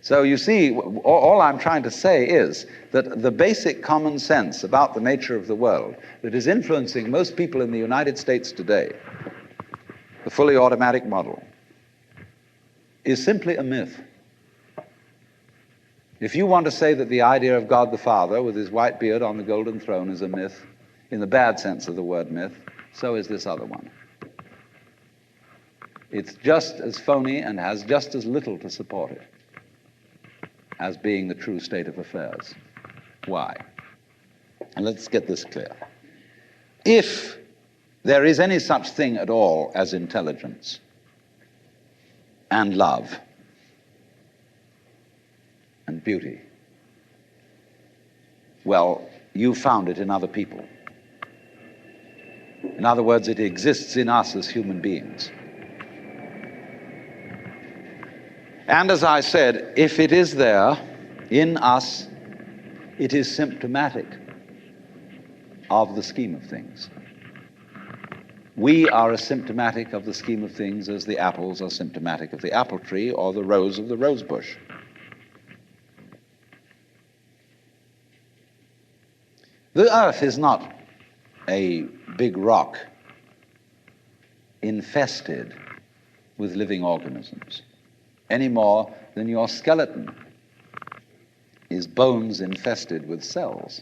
So you see, all I'm trying to say is that the basic common sense about the nature of the world that is influencing most people in the United States today, the fully automatic model, is simply a myth. If you want to say that the idea of God the Father with his white beard on the golden throne is a myth, in the bad sense of the word myth, so is this other one. It's just as phony and has just as little to support it as being the true state of affairs. Why? And let's get this clear. If there is any such thing at all as intelligence and love and beauty, well, you found it in other people. In other words, it exists in us as human beings. And as I said, if it is there in us, it is symptomatic of the scheme of things. We are as symptomatic of the scheme of things as the apples are symptomatic of the apple tree or the rose of the rose bush. The earth is not a big rock infested with living organisms, any more than your skeleton is bones infested with cells.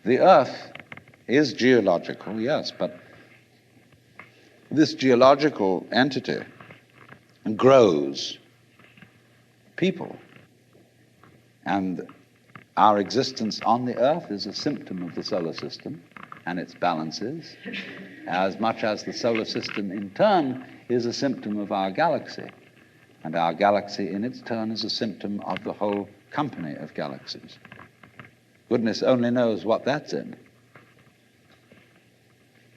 The earth is geological, yes, but this geological entity grows people. And our existence on the earth is a symptom of the solar system and its balances, as much as the solar system in turn is a symptom of our galaxy. And our galaxy in its turn is a symptom of the whole company of galaxies. Goodness only knows what that's in.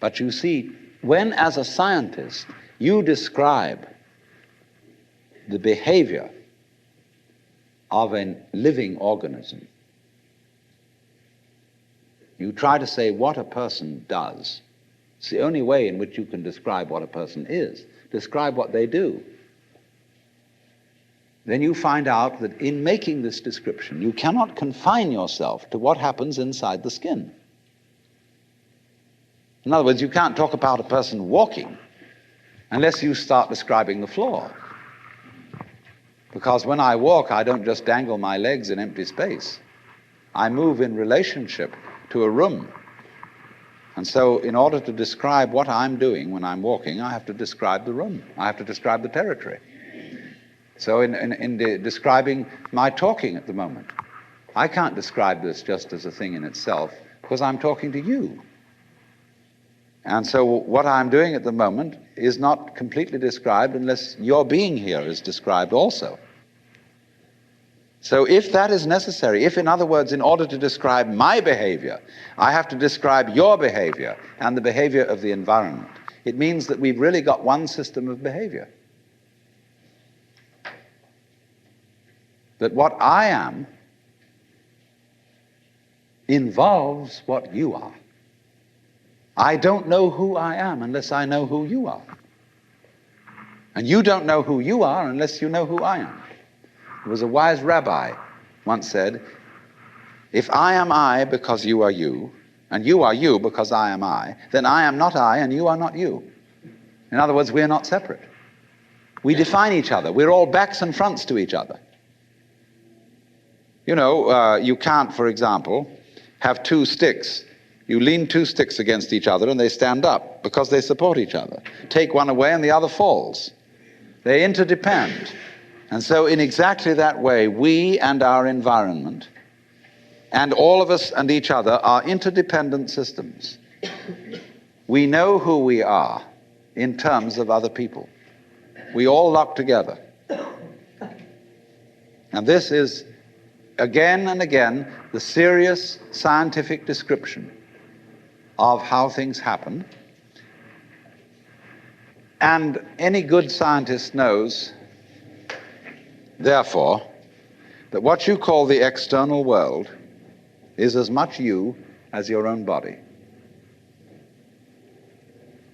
But you see, when as a scientist you describe the behavior of a living organism, you try to say what a person does. It's the only way in which you can describe what a person is. Describe what they do. Then you find out that in making this description, you cannot confine yourself to what happens inside the skin. In other words, you can't talk about a person walking unless you start describing the floor. Because when I walk, I don't just dangle my legs in empty space. I move in relationship to a room. And so in order to describe what I'm doing when I'm walking, I have to describe the room. I have to describe the territory. So in describing my talking at the moment, I can't describe this just as a thing in itself because I'm talking to you. And so what I'm doing at the moment is not completely described unless your being here is described also. So if that is necessary, if in other words, in order to describe my behavior, I have to describe your behavior and the behavior of the environment, it means that we've really got one system of behavior. That what I am involves what you are. I don't know who I am unless I know who you are. And you don't know who you are unless you know who I am. There was a wise rabbi once said, if I am I because you are you, and you are you because I am I, then I am not I and you are not you. In other words, we are not separate. We define each other. We're all backs and fronts to each other. You know, you can't, for example, have two sticks. You lean two sticks against each other and they stand up because they support each other. Take one away and the other falls. They interdepend. And so in exactly that way, we and our environment and all of us and each other are interdependent systems. We know who we are in terms of other people. We all lock together. And this is again and again the serious scientific description of how things happen. And any good scientist knows, therefore, that what you call the external world is as much you as your own body.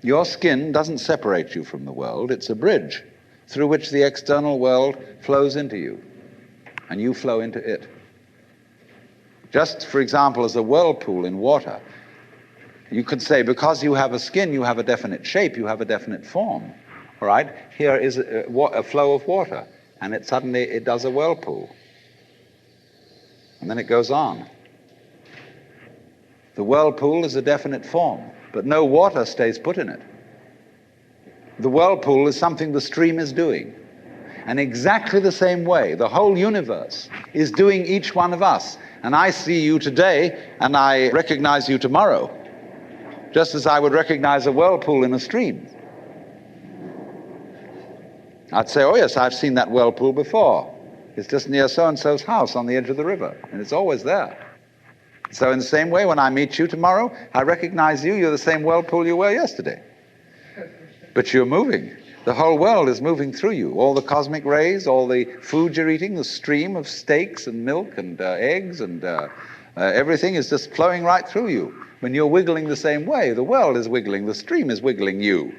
Your skin doesn't separate you from the world, it's a bridge through which the external world flows into you, and you flow into it. Just, for example, as a whirlpool in water, you could say, because you have a skin, you have a definite shape, you have a definite form. All right? Here is a flow of water, and it suddenly does a whirlpool. And then it goes on. The whirlpool is a definite form, but no water stays put in it. The whirlpool is something the stream is doing. And exactly the same way, the whole universe is doing each one of us. And I see you today, and I recognize you tomorrow, just as I would recognize a whirlpool in a stream. I'd say, oh yes, I've seen that whirlpool before. It's just near so-and-so's house on the edge of the river, and it's always there. So in the same way, when I meet you tomorrow, I recognize you, you're the same whirlpool you were yesterday. But you're moving. The whole world is moving through you. All the cosmic rays, all the food you're eating, the stream of steaks and milk and eggs and everything is just flowing right through you. When you're wiggling the same way, the world is wiggling, the stream is wiggling you.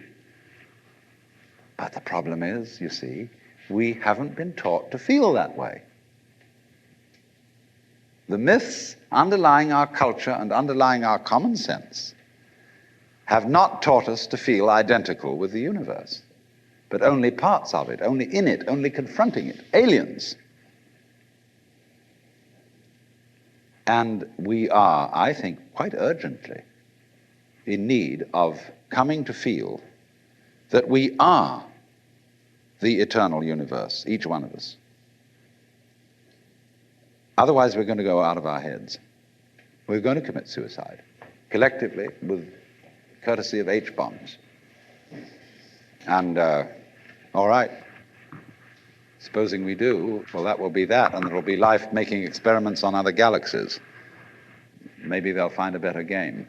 But the problem is, you see, we haven't been taught to feel that way. The myths underlying our culture and underlying our common sense have not taught us to feel identical with the universe, but only parts of it, only in it, only confronting it, aliens. And we are, I think, quite urgently in need of coming to feel that we are the eternal universe, each one of us. Otherwise, we're going to go out of our heads. We're going to commit suicide, collectively, with courtesy of H-bombs. And, all right, supposing we do, well, that will be that, and there will be life making experiments on other galaxies. Maybe they'll find a better game.